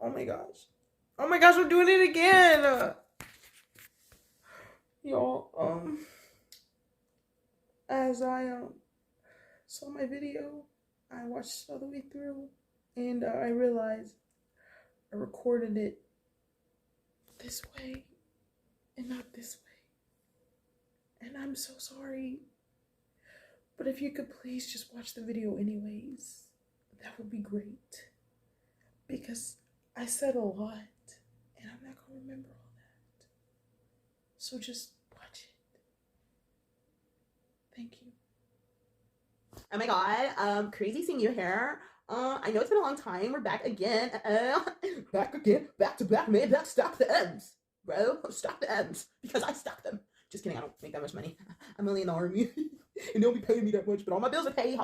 Oh my gosh. Oh my gosh, we're doing it again. Y'all, as I saw my video, I watched all the way through, and I realized I recorded it this way and not this way. And I'm so sorry. But if you could please just watch the video anyways, that would be great. Because I said a lot, and I'm not going to remember all that. So just watch it. Thank you. Oh my god, crazy seeing you here. I know it's been a long time. We're back again. Back again, back to back, man. Back, stock the M's, bro. Stock the M's because I stock them. Just kidding. I don't make that much money. I'm only in the army, and they don't be paying me that much. But all my bills are paid,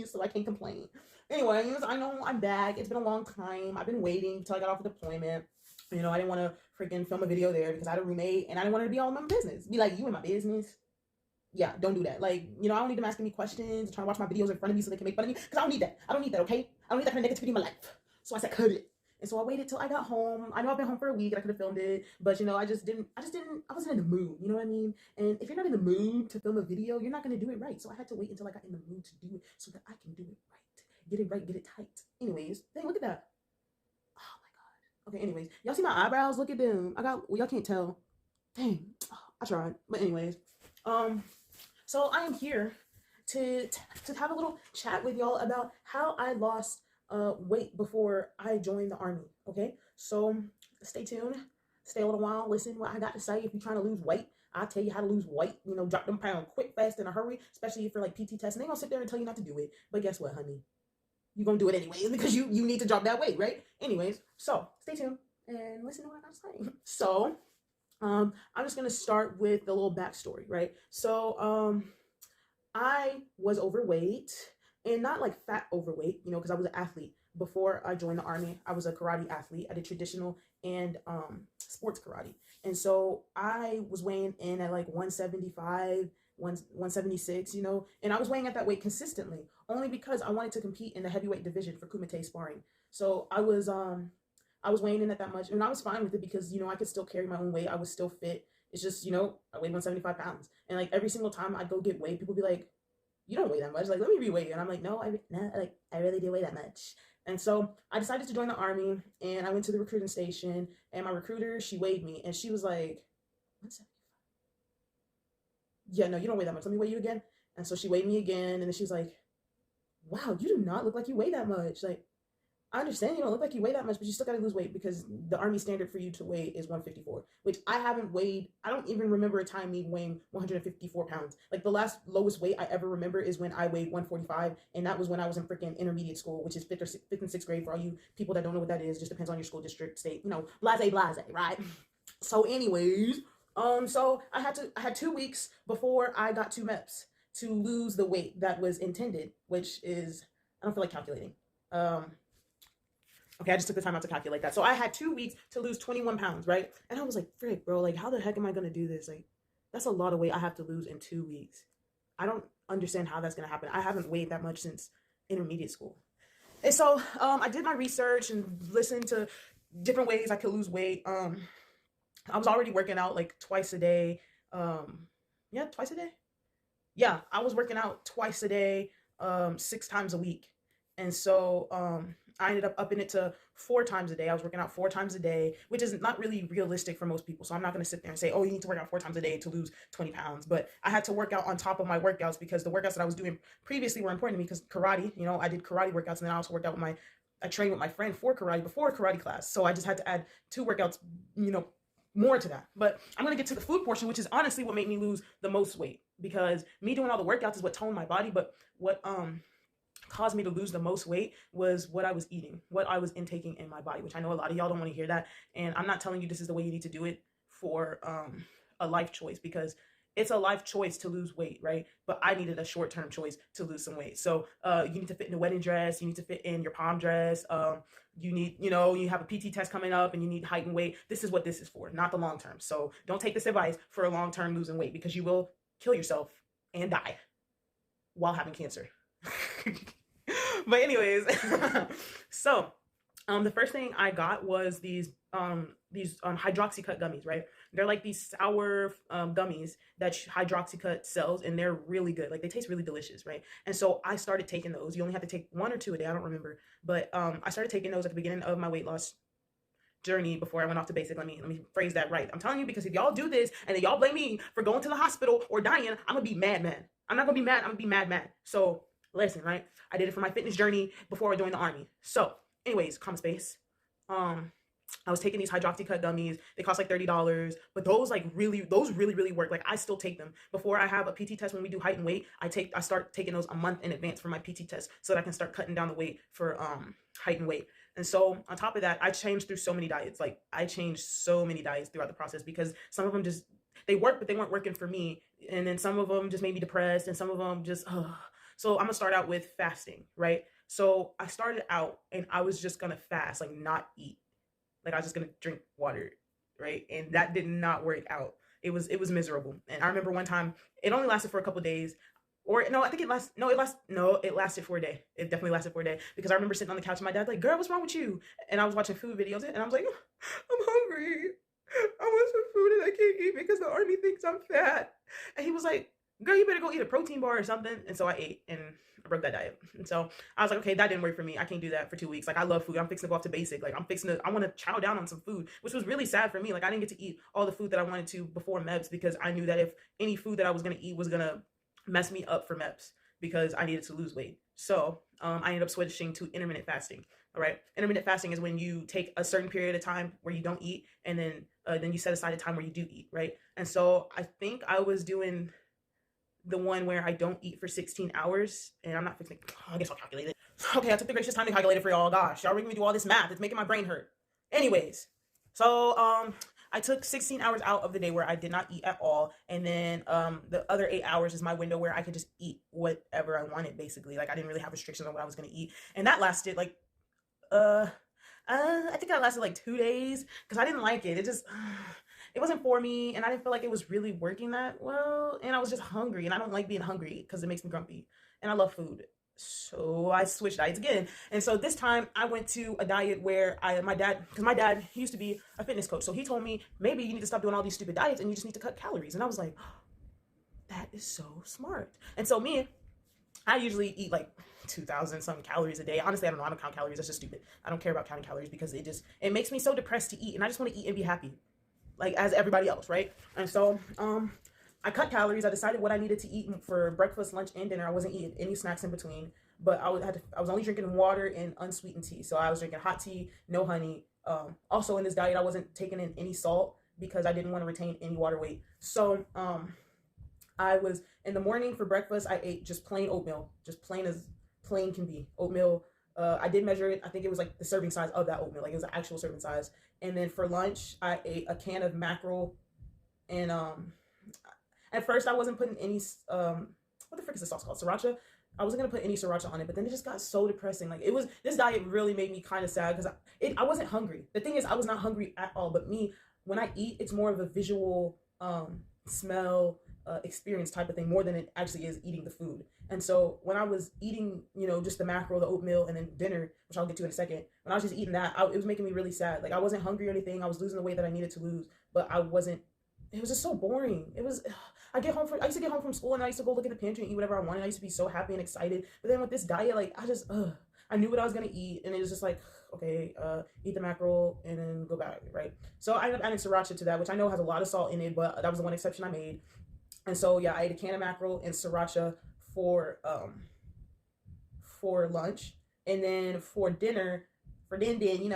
so I can't complain. Anyways, I know I'm back. It's been a long time. I've been waiting till I got off the deployment. You know, I didn't want to freaking film a video there because I had a roommate, and I didn't want it to be all in my business. Be like, you in my business. Yeah, don't do that. Like, you know, I don't need them asking me questions, trying to watch my videos in front of me so they can make fun of me. Because I don't need that. I don't need that, okay? I don't need that kind of negativity in my life. So I said, cut it. And so I waited till I got home. I know I've been home for a week and I could have filmed it, but you know, I wasn't in the mood, you know what I mean? And if you're not in the mood to film a video, you're not going to do it right. So I had to wait until I got in the mood to do it so that I can do it right. Get it right, get it tight. Anyways, dang, look at that. Oh my God. Okay, anyways, y'all see my eyebrows? Look at them. Well, y'all can't tell. Dang, I tried. But anyways, so I am here to have a little chat with y'all about how I lost weight before I joined the army. Okay, so stay tuned, stay a little while, listen what I got to say. If you're trying to lose weight, I'll tell you how to lose weight. You know, drop them pounds quick, fast, in a hurry. Especially if you're like PT testing, they gonna sit there and tell you not to do it. But guess what, honey? You're gonna do it anyways because you need to drop that weight, right? Anyways, so stay tuned and listen to what I got to say. So I'm just gonna start with the little backstory, right? So I was overweight and not like fat overweight, you know, because I was an athlete before I joined the army. I was a karate athlete. I did traditional and sports karate, and so I was weighing in at like 175. 176, you know, and I was weighing at that weight consistently only because I wanted to compete in the heavyweight division for Kumite sparring. So I was weighing in at that much, and I was fine with it because you know I could still carry my own weight. I was still fit. It's just, you know, I weighed 175 pounds, and like every single time I'd go get weighed, people be like, "You don't weigh that much. Like, let me reweigh you." And I'm like, "No, like I really do weigh that much." And so I decided to join the army, and I went to the recruiting station, and my recruiter, she weighed me, and she was like, "175? Yeah, no, you don't weigh that much. Let me weigh you again." And so she weighed me again, and then she was like, "Wow, you do not look like you weigh that much. Like, I understand you don't look like you weigh that much, but you still gotta lose weight because the army standard for you to weigh is 154, which I haven't weighed. I don't even remember a time me weighing 154 pounds. Like the last lowest weight I ever remember is when I weighed 145, and that was when I was in freaking intermediate school, which is fifth and sixth grade. For all you people that don't know what that is, just depends on your school district, state, you know, blase blase, right? So, anyways, so I had 2 weeks before I got to MEPS to lose the weight that was intended, which is I don't feel like calculating. Um, Okay, I just took the time out to calculate that. So I had 2 weeks to lose 21 pounds, right? And I was like, frick, bro, like, how the heck am I going to do this? Like, that's a lot of weight I have to lose in 2 weeks. I don't understand how that's going to happen. I haven't weighed that much since intermediate school. And so I did my research and listened to different ways I could lose weight. I was already working out like twice a day. Yeah, twice a day. Yeah, I was working out twice a day, 6 times a week. And so I ended up upping it to 4 times a day. I was working out 4 times a day, which is not really realistic for most people. So I'm not going to sit there and say, oh, you need to work out 4 times a day to lose 20 pounds. But I had to work out on top of my workouts because the workouts that I was doing previously were important to me because karate, you know, I did karate workouts and then I also worked out with I trained with my friend for karate before karate class. So I just had to add 2 workouts, you know, more to that. But I'm going to get to the food portion, which is honestly what made me lose the most weight because me doing all the workouts is what toned my body. But what caused me to lose the most weight was what I was eating, what I was intaking in my body, which I know a lot of y'all don't want to hear that. And I'm not telling you this is the way you need to do it for a life choice because it's a life choice to lose weight, right? But I needed a short-term choice to lose some weight. So you need to fit in a wedding dress. You need to fit in your prom dress. You need, you know, you have a PT test coming up and you need height and weight. This is what this is for, not the long term. So don't take this advice for a long-term losing weight because you will kill yourself and die while having cancer. But anyways, so The first thing I got was these hydroxycut gummies, right? They're like these sour gummies that hydroxycut sells, and they're really good. Like they taste really delicious, right? And so I started taking those. You only have to take one or two a day, I don't remember, but I started taking those at the beginning of my weight loss journey before I went off to basic. Let me phrase that right. I'm telling you, because if y'all do this and then y'all blame me for going to the hospital or dying, I'm gonna be mad, man. I'm not gonna be mad. I'm gonna be mad, mad. So listen, right? I did it for my fitness journey before I joined the army. So, anyways, common space. I was taking these hydroxycut gummies. They cost like $30, but those really work. Like I still take them before I have a PT test. When we do height and weight, I start taking those a month in advance for my PT test so that I can start cutting down the weight for height and weight. And so on top of that, I changed through so many diets. Like I changed so many diets throughout the process because some of them just they work, but they weren't working for me. And then some of them just made me depressed, and some of them just. So I'm gonna start out with fasting, right? So I started out and I was just gonna fast, like not eat. Like I was just gonna drink water, right? And that did not work out. It was miserable. And I remember one time it only lasted for a couple days. Or no, I think it lasted for a day. It definitely lasted for a day because I remember sitting on the couch and my dad like, "Girl, what's wrong with you?" And I was watching food videos and I was like, "I'm hungry. I want some food and I can't eat because the army thinks I'm fat." And he was like, "Girl, you better go eat a protein bar or something." And so I ate and I broke that diet. And so I was like, okay, that didn't work for me. I can't do that for 2 weeks. Like I love food. I'm fixing to go off to basic. Like I want to chow down on some food, which was really sad for me. Like I didn't get to eat all the food that I wanted to before MEPS because I knew that if any food that I was going to eat was going to mess me up for MEPS because I needed to lose weight. So I ended up switching to intermittent fasting. All right. Intermittent fasting is when you take a certain period of time where you don't eat and then you set aside a time where you do eat. Right. And so I think I was doing the one where I don't eat for 16 hours and I'm not fixing. I guess I'll calculate it. Okay. I took the gracious time to calculate it for y'all. Gosh, y'all making me do all this math. It's making my brain hurt. Anyways. So, I took 16 hours out of the day where I did not eat at all. And then the other 8 hours is my window where I could just eat whatever I wanted, basically. Like I didn't really have restrictions on what I was going to eat. And that lasted like, I think that lasted like 2 days because I didn't like it. It just, it wasn't for me. And I didn't feel like it was really working that well. And I was just hungry. And I don't like being hungry because it makes me grumpy. And I love food. So I switched diets again. And so this time I went to a diet where my dad, he used to be a fitness coach. So he told me, maybe you need to stop doing all these stupid diets and you just need to cut calories. And I was like, oh, that is so smart. And so I usually eat like 2,000 some calories a day. Honestly, I don't know. I don't count calories. That's just stupid. I don't care about counting calories because it makes me so depressed to eat. And I just want to eat and be happy, like as everybody else, right? And so, I cut calories. I decided what I needed to eat for breakfast, lunch, and dinner. I wasn't eating any snacks in between, but I was only drinking water and unsweetened tea. So I was drinking hot tea, no honey. Also in this diet, I wasn't taking in any salt because I didn't want to retain any water weight. So I was in the morning for breakfast. I ate just plain oatmeal, just plain as plain can be oatmeal. I did measure it. I think it was like the serving size of that oatmeal, like it was an actual serving size. And then for lunch, I ate a can of mackerel and at first, I wasn't putting any, what the frick is this sauce called? Sriracha? I wasn't going to put any sriracha on it, but then it just got so depressing. Like, this diet really made me kind of sad because I wasn't hungry. The thing is, I was not hungry at all, but when I eat, it's more of a visual, smell, experience type of thing more than it actually is eating the food. And so when I was eating, just the mackerel, the oatmeal, and then dinner, which I'll get to in a second, when I was just eating that, it was making me really sad. Like, I wasn't hungry or anything. I was losing the weight that I needed to lose, but it was just so boring. I used to get home from school and I used to go look in the pantry and eat whatever I wanted. I used to be so happy and excited. But then with this diet, like I knew what I was gonna eat and it was just like, okay, eat the mackerel and then go back, right? So I ended up adding sriracha to that, which I know has a lot of salt in it, but that was the one exception I made. And so yeah, I ate a can of mackerel and sriracha for lunch. And then for dinner, I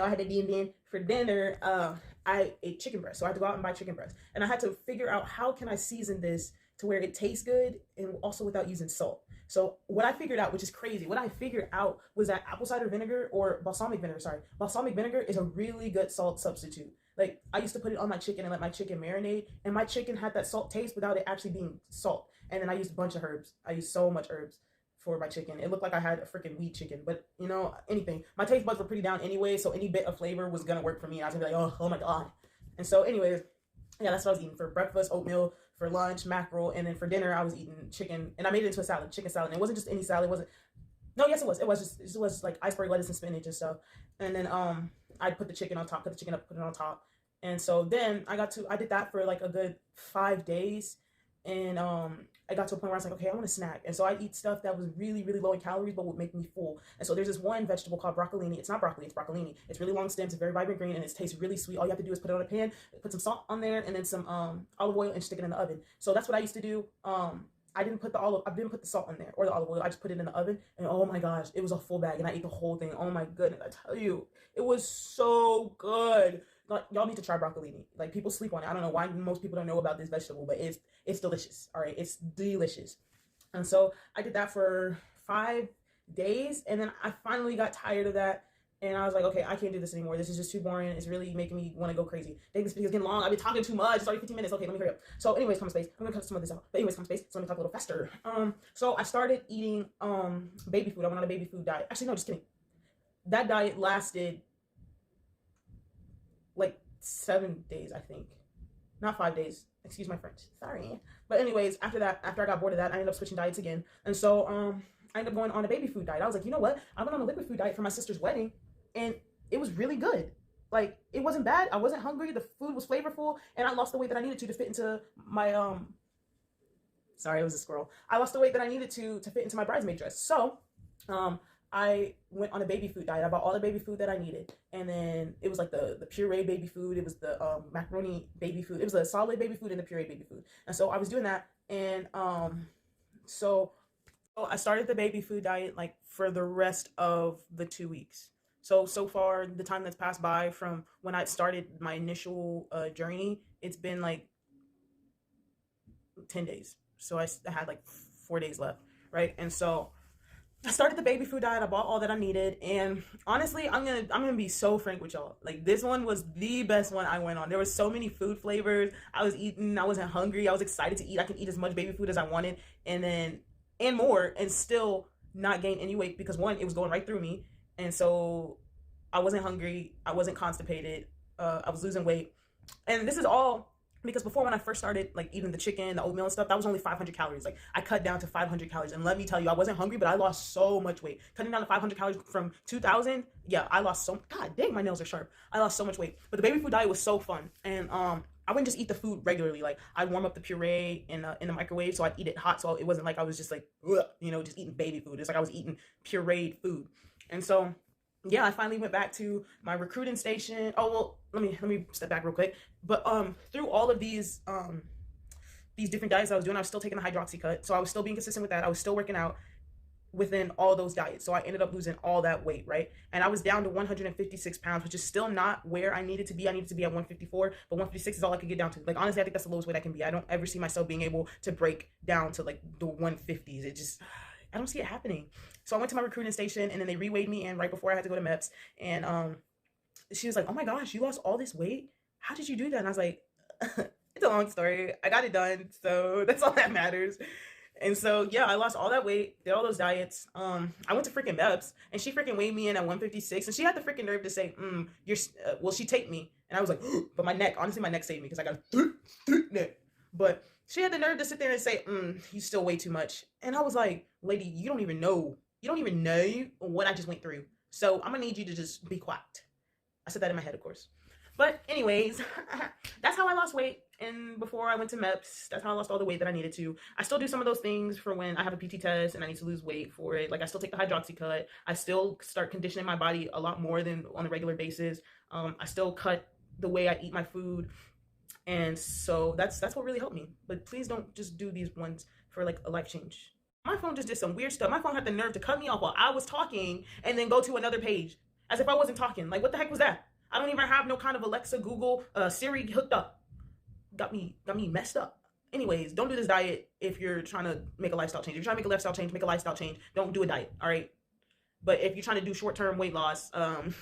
had a din for dinner, I ate chicken breast. So I had to go out and buy chicken breast. And I had to figure out how can I season this to where it tastes good and also without using salt. So what I figured out, which is crazy, was that apple cider vinegar or balsamic vinegar is a really good salt substitute. Like I used to put it on my chicken and let my chicken marinate, and my chicken had that salt taste without it actually being salt. And then I used a bunch of herbs. I used so much herbs for my chicken. It looked like I had a freaking weed chicken, but anything. My taste buds were pretty down anyway, so any bit of flavor was gonna work for me. I was gonna be like, oh my god. And so anyways, yeah, that's what I was eating for breakfast: oatmeal, for lunch, mackerel, and then for dinner I was eating chicken, and I made it into a salad, chicken salad. And it wasn't just any salad. No, yes, it was. It was like iceberg lettuce and spinach and stuff. And then I put the chicken on top, cut the chicken up, put it on top. And so then I did that for like a good 5 days. And I got to a point where I was like, okay, I want a snack. And so I eat stuff that was really, really low in calories, but would make me full. And so there's this one vegetable called broccolini. It's not broccoli, it's broccolini. It's really long stems, it's very vibrant green, and it tastes really sweet. All you have to do is put it on a pan, put some salt on there, and then some olive oil, and stick it in the oven. So that's what I used to do. I didn't put the salt in there or the olive oil. I just put it in the oven, and oh my gosh, it was a full bag, and I ate the whole thing. Oh my goodness, I tell you, it was so good. Like, y'all need to try broccolini. Like, people sleep on it. I don't know why most people don't know about this vegetable, but it's delicious. All right, it's delicious. And so I did that for 5 days, and then I finally got tired of that. And I was like, okay, I can't do this anymore. This is just too boring. It's really making me want to go crazy. Dang, this video's getting long. I've been talking too much. It's already 15 minutes. Okay, let me hurry up. So anyways, come space. I'm gonna cut some of this out. But anyways, come space. So let me talk a little faster. So I started eating baby food. I went on a baby food diet. Actually, no, just kidding. That diet lasted like 7 days, I think. Not 5 days. Excuse my French. Sorry. But anyways, after that, after I got bored of that, I ended up switching diets again. And so I ended up going on a baby food diet. I was like, you know what? I went on a liquid food diet for my sister's wedding, and it was really good. Like, it wasn't bad. I wasn't hungry. The food was flavorful, and I lost the weight that I needed to fit into my sorry, it was a squirrel. I lost the weight that I needed to fit into my bridesmaid dress. So I went on a baby food diet. I bought all the baby food that I needed, and then it was like the puree baby food. It was the macaroni baby food. It was the solid baby food and the puree baby food. And so I was doing that, and so I started the baby food diet like for the rest of the 2 weeks. So far, the time that's passed by from when I started my initial journey, it's been like 10 days. So I had like 4 days left, right? And so I started the baby food diet. I bought all that I needed, and honestly, I'm gonna be so frank with y'all. Like, this one was the best one I went on. There was so many food flavors. I was eating. I wasn't hungry. I was excited to eat. I could eat as much baby food as I wanted, and more, and still not gain any weight because, one, it was going right through me, and so I wasn't hungry. I wasn't constipated. I was losing weight, and this is all because before, when I first started like eating the chicken, the oatmeal and stuff, that was only 500 calories. Like, I cut down to 500 calories, and let me tell you, I wasn't hungry, but I lost so much weight. Cutting down to 500 calories from 2,000, yeah, I lost so. God dang, my nails are sharp. I lost so much weight. But the baby food diet was so fun, and I wouldn't just eat the food regularly. Like, I'd warm up the puree in the microwave, so I'd eat it hot, so it wasn't like I was just like, ugh, just eating baby food. It's like I was eating pureed food, and so yeah, I finally went back to my recruiting station. Oh well, let me step back real quick. But through all of these different diets I was doing, I was still taking the hydroxycut, so I was still being consistent with that. I was still working out within all those diets, so I ended up losing all that weight, right? And I was down to 156 pounds, which is still not where I needed to be. I needed to be at 154, but 156 is all I could get down to. Like, honestly, I think that's the lowest weight I can be. I don't ever see myself being able to break down to like the 150s. It just, I don't see it happening. So I went to my recruiting station, and then they reweighed me in right before I had to go to MEPS. And she was like, oh my gosh, you lost all this weight? How did you do that? And I was like, it's a long story. I got it done. So that's all that matters. And so, yeah, I lost all that weight, did all those diets. I went to freaking MEPS, and she freaking weighed me in at 156. And she had the freaking nerve to say, will she take me? And I was like, but my neck, honestly, my neck saved me because I got a neck. But she had the nerve to sit there and say, you still weigh too much. And I was like, lady, you don't even know what I just went through. So I'm gonna need you to just be quiet. I said that in my head, of course. But anyways, that's how I lost weight. And before I went to MEPS, that's how I lost all the weight that I needed to. I still do some of those things for when I have a PT test and I need to lose weight for it. Like, I still take the hydroxycut. I still start conditioning my body a lot more than on a regular basis. I still cut the way I eat my food. And so that's what really helped me. But please don't just do these ones for like a life change. My phone just did some weird stuff. My phone had the nerve to cut me off while I was talking and then go to another page as if I wasn't talking. Like, what the heck was that? I don't even have no kind of Alexa, Google, Siri hooked up. Got me messed up. Anyways, don't do this diet if you're trying to make a lifestyle change. If you're trying to make a lifestyle change, make a lifestyle change. Don't do a diet, all right? But if you're trying to do short-term weight loss, I'm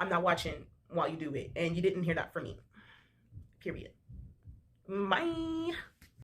not watching while you do it. And you didn't hear that from me. Period. Bye.